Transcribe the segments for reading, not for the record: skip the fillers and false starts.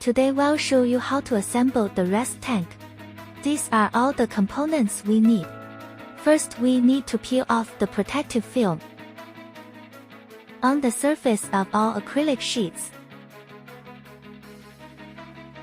Today we'll show you how to assemble the RaspTank. These are all the components we need. First, we need to peel off the protective film on the surface of all acrylic sheets.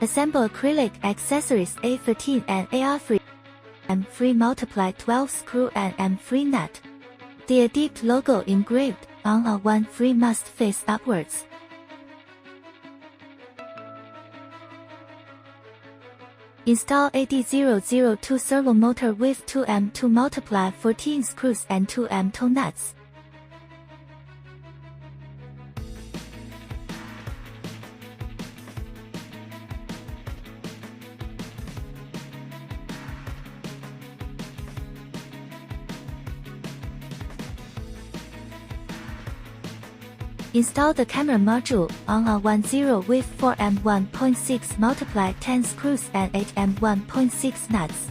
Assemble acrylic accessories A13 and AR3 M3 multiply 12 screw and M3 nut. The Adeept logo engraved on a 1-3 must face upwards. Install AD002 servo motor with 2 M2 multiply 14 screws and 2 M2 nuts. Install the camera module on a 1-0 with 4 M1.6 multiply 10 screws and 8 M1.6 nuts.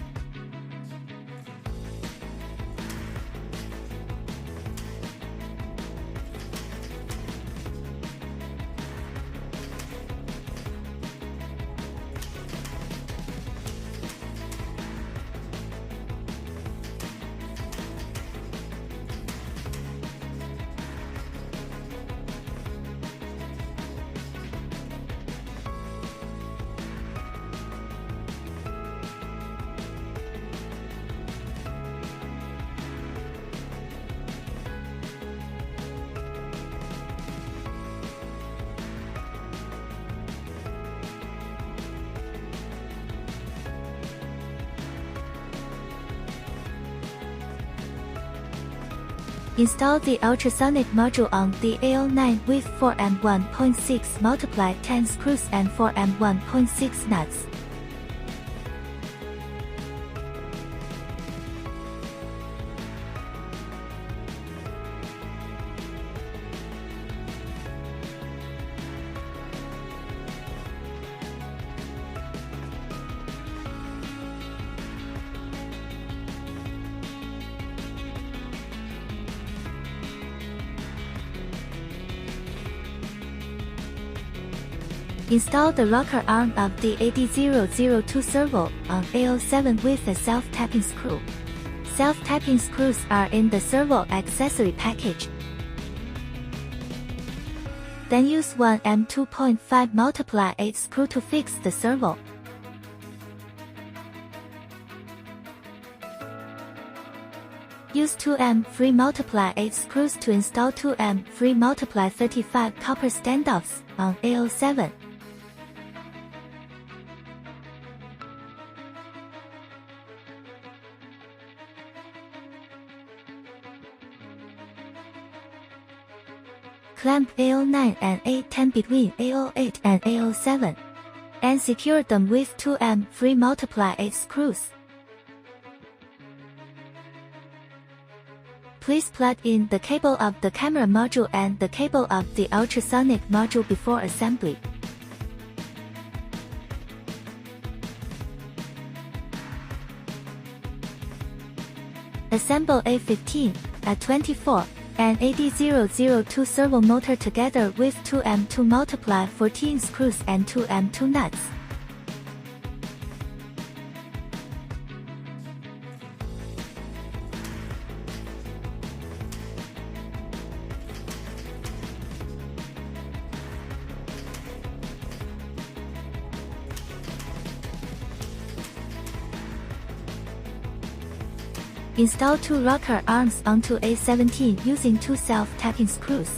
Install the ultrasonic module on the AO9 with 4 M1.6 multiply 10 screws and 4 M1.6 nuts. Install the rocker arm of the AD002 servo on AO7 with a self-tapping screw. Self-tapping screws are in the servo accessory package. Then use 1 M2.5 multiply 8 screw to fix the servo. Use 2 M3 multiply 8 screws to install 2 M3 multiply 35 copper standoffs on AO7. Clamp AO9 and A10 between AO8 and AO7, and secure them with 2 M3 multiply 8 screws. Please plug in the cable of the camera module and the cable of the ultrasonic module before assembly. Assemble A15, A24, and AD002 servo motor together with 2 M2 multiply 14 screws and 2 M2 nuts. Install 2 rocker arms onto A17 using 2 self-tapping screws.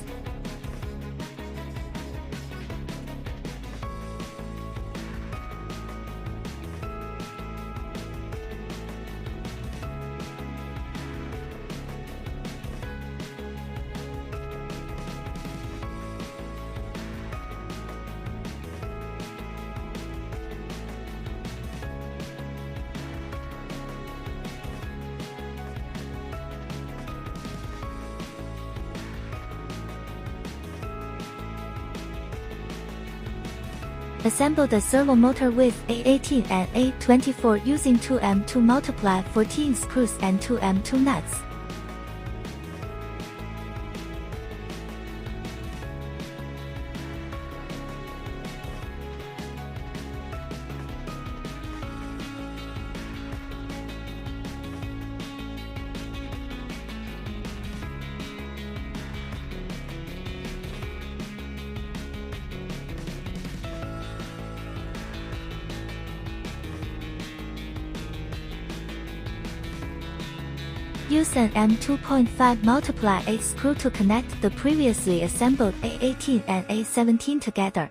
Assemble the servo motor with A18 and A24 using 2 M2 multiply 14 screws and 2 M2 nuts. Use an M2.5 multiply 8 screw to connect the previously assembled A18 and A17 together.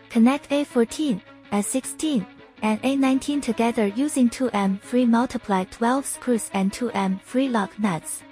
Connect A14, A16, and A19 together using 2M3 multiply 12 screws and 2M3 lock nuts.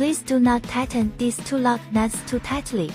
Please do not tighten these two lock nuts too tightly.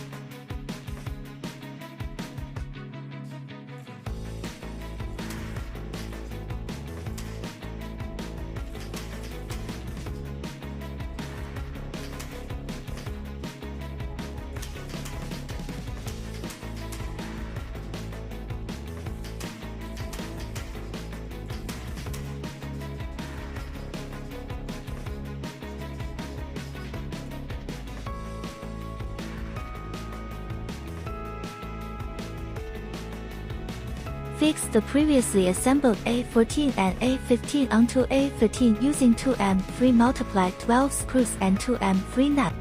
Fix the previously assembled A14 and A15 onto A13 using 2M3 multiply 12 screws and 2M3 nuts.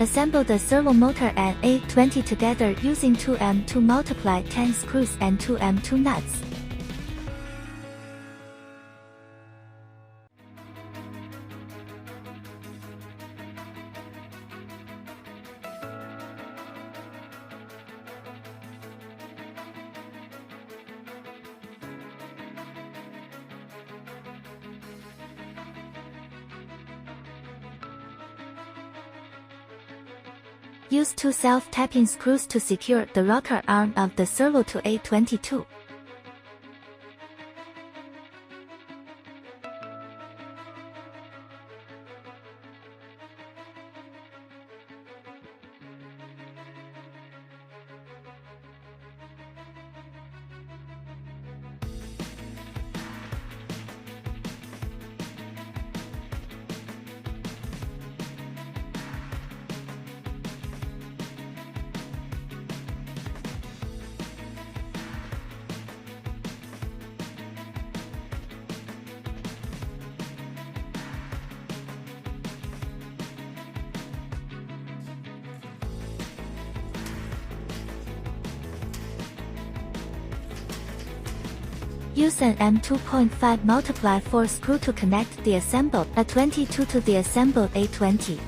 Assemble the servo motor and A20 together using 2M2 multiply 10 screws and 2M2 nuts. Use two self-tapping screws to secure the rocker arm of the servo to A22. Use an M2.5 multiply 4 screw to connect the assembled A22 to the assembled A20.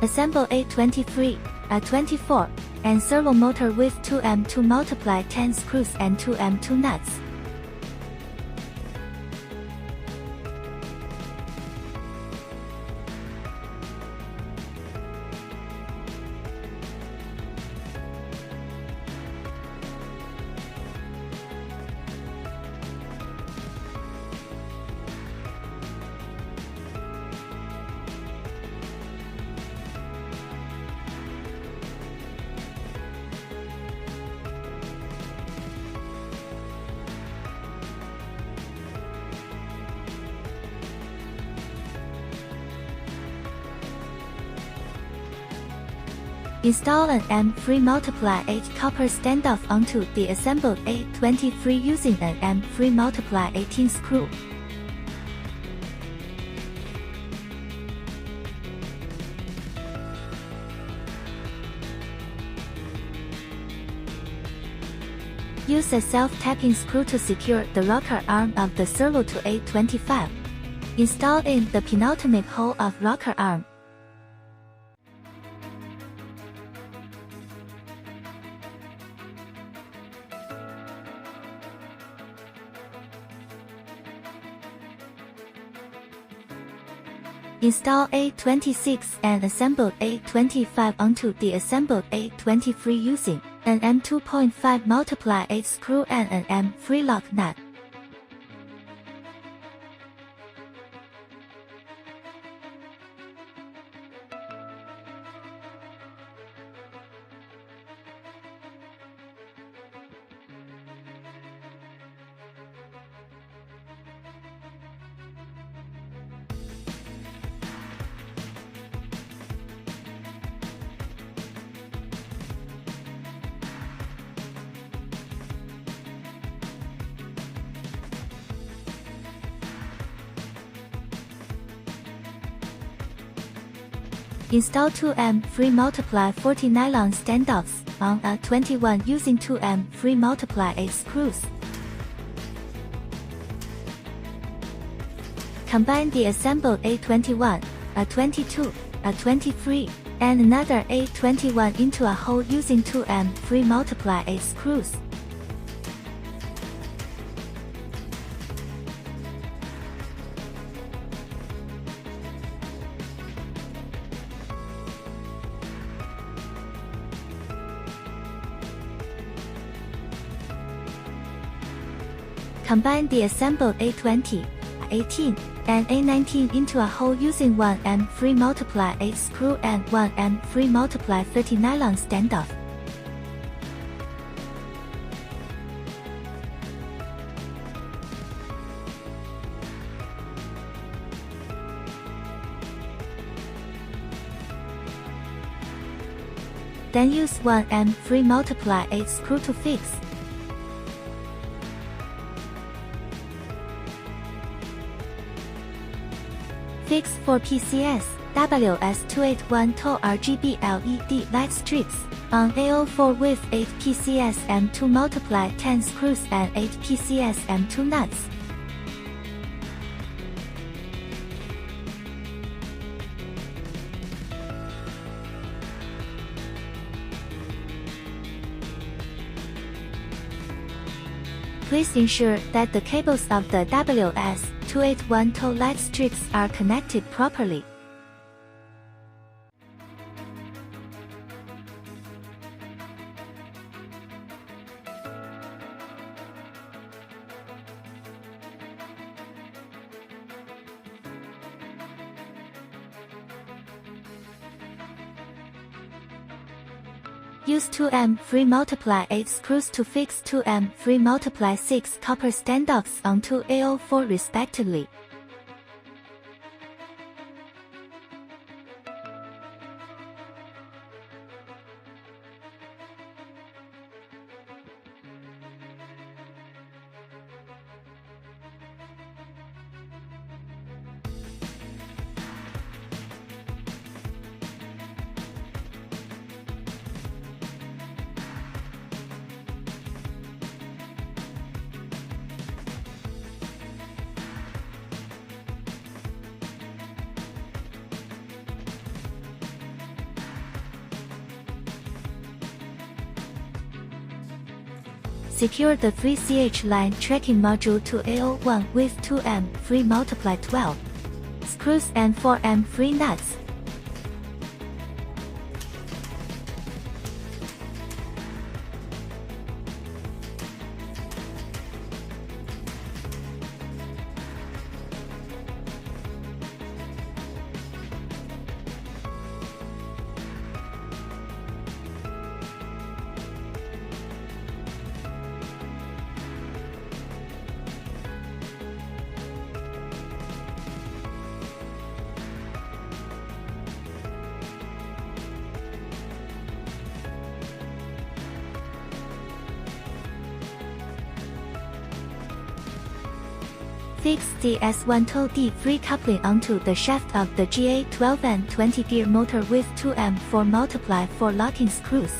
Assemble A23, A24, and servo motor with 2M2 multiply 10 screws and 2M2 nuts. Install an M3 multiply 8 copper standoff onto the assembled A23 using an M3 multiply 18 screw. Use a self-tapping screw to secure the rocker arm of the servo to A25. Install in the penultimate hole of rocker arm. Install A26 and assembled A25 onto the assembled A23 using an M2.5 multiply 8 screw and an M3 lock nut. Install 2 M3 multiply 40 nylon standoffs on a 21 using 2 M3 multiply 8 screws. Combine the assembled A21, A22, A23, and another A21 into a hole using 2 M3 multiply 8 screws. Combine the assembled A20, A18, and A19 into a hole using 1 M3 multiply 8 screw and 1 M3 multiply 30 nylon standoff. Then use 1 M3 multiply 8 screw to fix. Fix 4 PCS WS281 tall RGB LED light strips on A04 with 8 PCS M2 multiply 10 screws and 8 PCS M2 nuts. Please ensure that the cables of the WS281 tall light strips are connected properly. Use 2 M3 multiply 8 screws to fix 2 M3 multiply 6 copper standoffs onto A04 respectively. Secure the 3CH line tracking module to A01 with 2 M3 multiply 12 screws and 4 M3 nuts. Fix the S1TOD free coupling onto the shaft of the GA12 and 20 gear motor with 2M4x4 locking screws.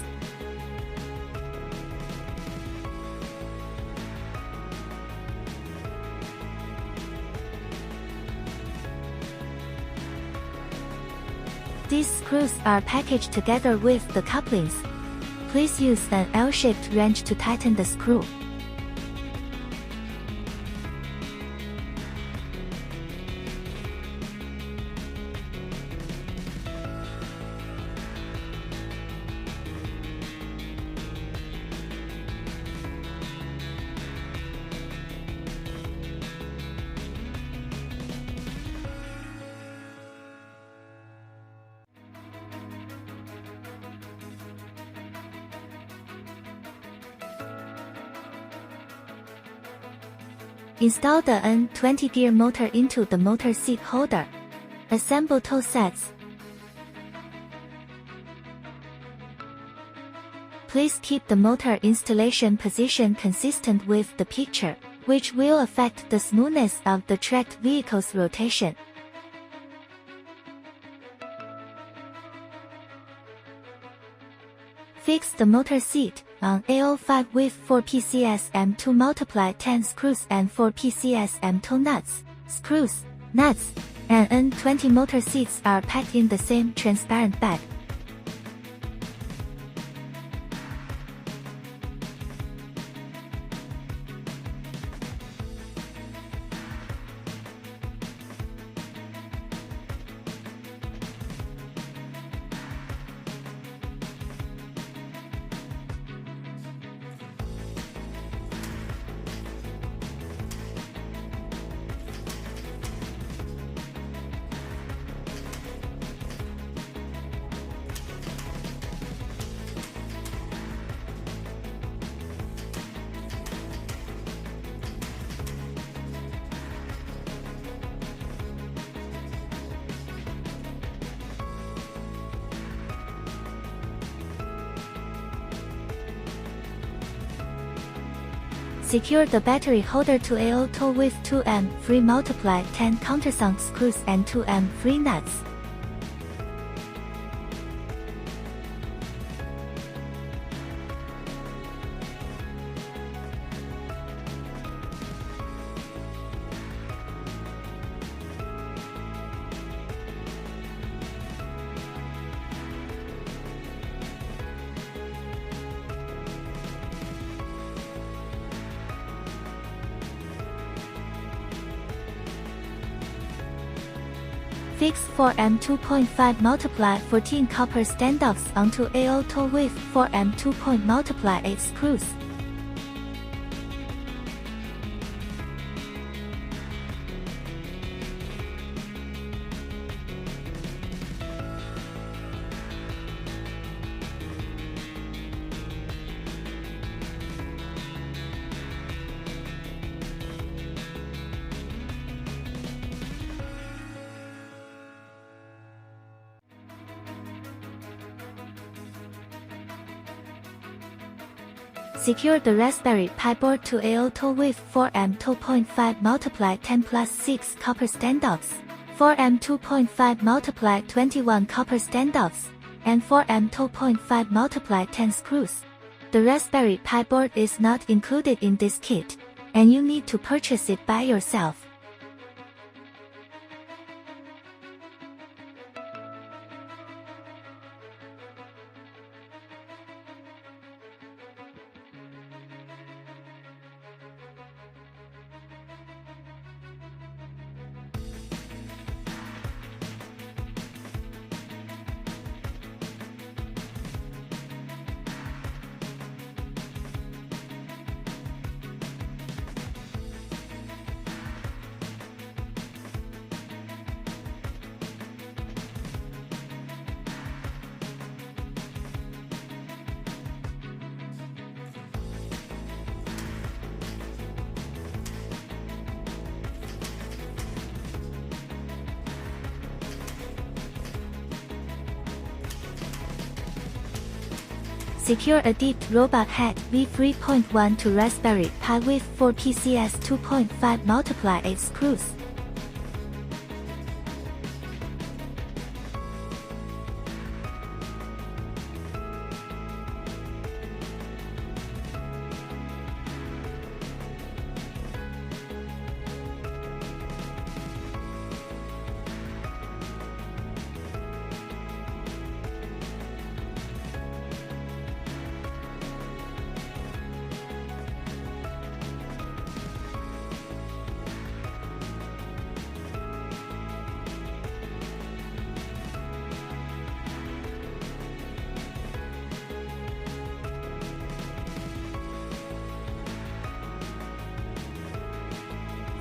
These screws are packaged together with the couplings. Please use an L-shaped wrench to tighten the screw. Install the N20 gear motor into the motor seat holder. Assemble toe sets. Please keep the motor installation position consistent with the picture, which will affect the smoothness of the tracked vehicle's rotation. Fix the motor seat on A05 with 4 PCS M2x10 screws and 4 PCS M2 nuts. Screws, nuts, and N20 motor seats are packed in the same transparent bag. Secure the battery holder to A02 with 2M3x10 countersunk screws and 2M3 nuts. Fix 4M2.5x14 copper standoffs onto A02 with 4M2.8 screws. Secure the Raspberry Pi board to A02 with 4M2.5x10 plus 6 copper standoffs, 4M2.5x21 copper standoffs, and 4M2.5x10 screws. The Raspberry Pi board is not included in this kit, and you need to purchase it by yourself. Secure Adeept robot head V3.1 to Raspberry Pi with 4 PCS 2.5 multiply 8 screws.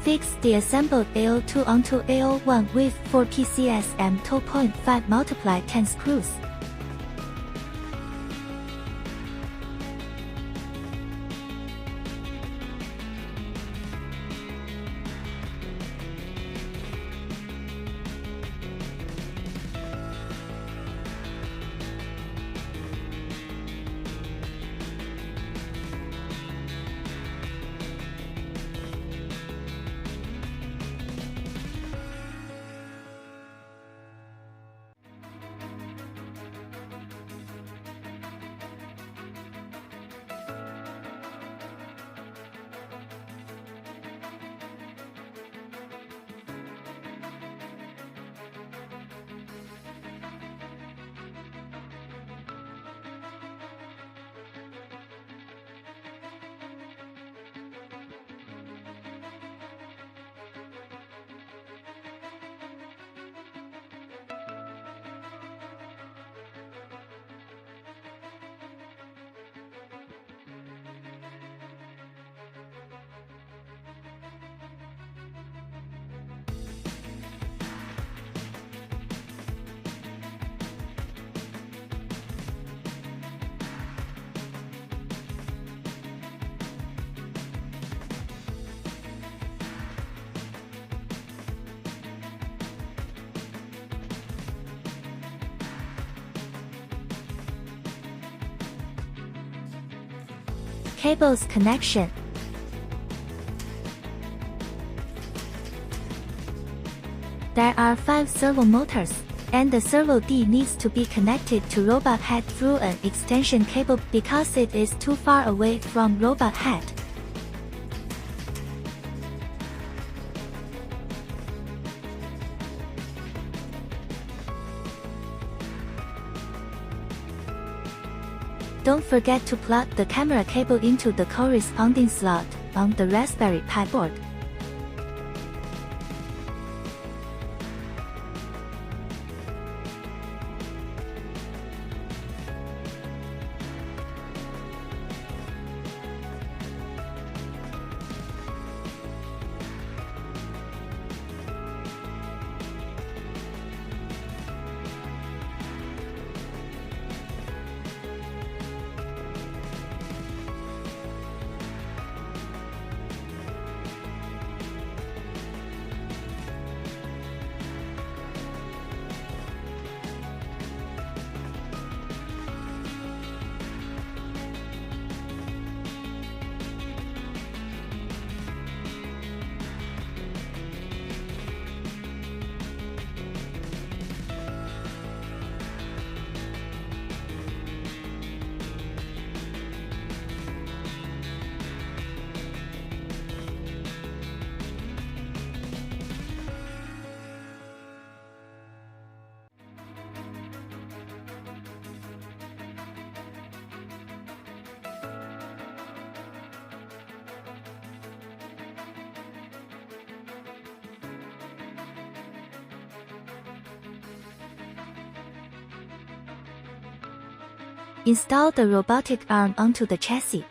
Fix the assembled AO2 onto AO1 with 4 PCS and 2.5 multiply 10 screws. Cables connection. There are 5 servo motors, and the servo D needs to be connected to robot head through an extension cable because it is too far away from robot head. Don't forget to plug the camera cable into the corresponding slot on the Raspberry Pi board. Install the robotic arm onto the chassis.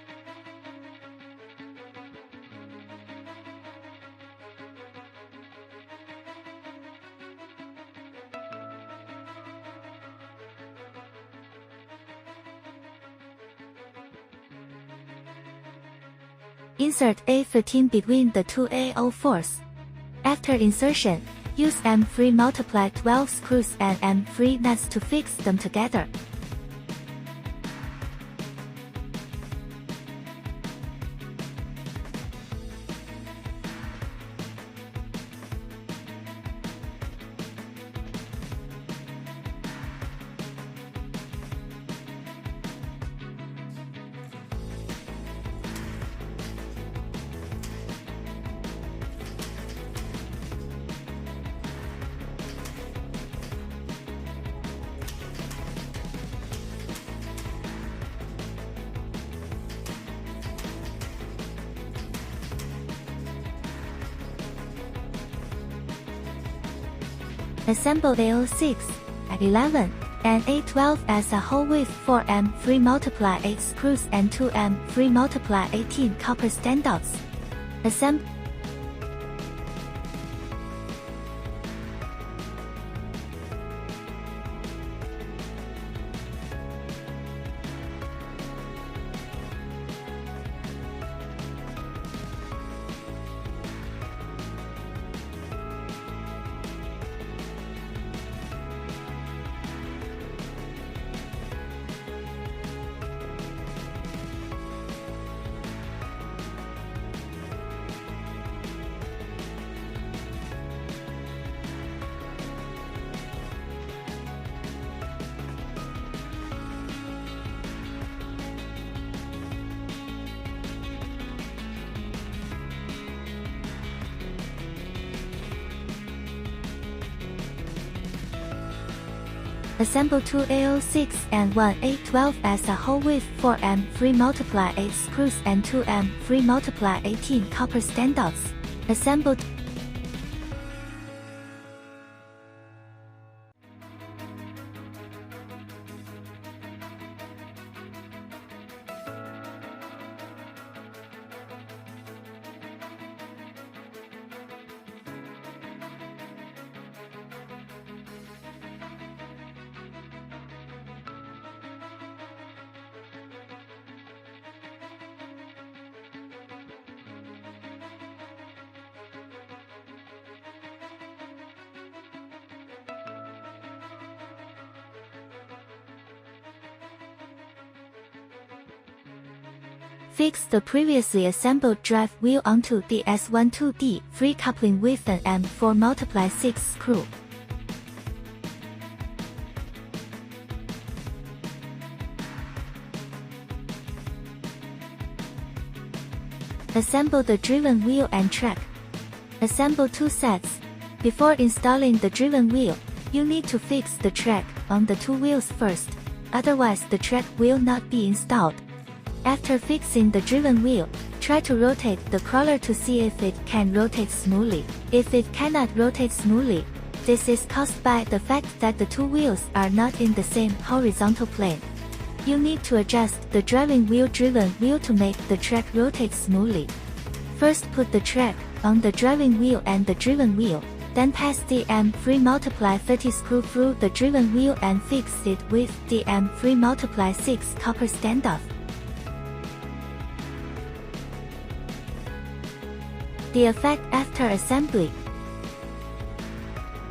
Insert A13 between the two AO4s. After insertion, use M3 multiply 12 screws and M3 nuts to fix them together. Assemble A06, A11, and A12 as a whole with 4M 3x8 screws and 2M 3x18 copper standouts. Assemble Assemble 2 A06 and 1 A12 as a whole with 4M 3x8 screws and 2M 3x18 copper standouts. Assemble Fix the previously assembled drive wheel onto the S12D free coupling with an M4x6 screw. Assemble the driven wheel and track. Assemble 2 sets. Before installing the driven wheel, you need to fix the track on the 2 wheels first, otherwise the track will not be installed. After fixing the driven wheel, try to rotate the crawler to see if it can rotate smoothly. If it cannot rotate smoothly, this is caused by the fact that the 2 wheels are not in the same horizontal plane. You need to adjust the driving wheel driven wheel to make the track rotate smoothly. First put the track on the driving wheel and the driven wheel, then pass the M3x30 screw through the driven wheel and fix it with the M3x6 copper standoff. The effect after assembly.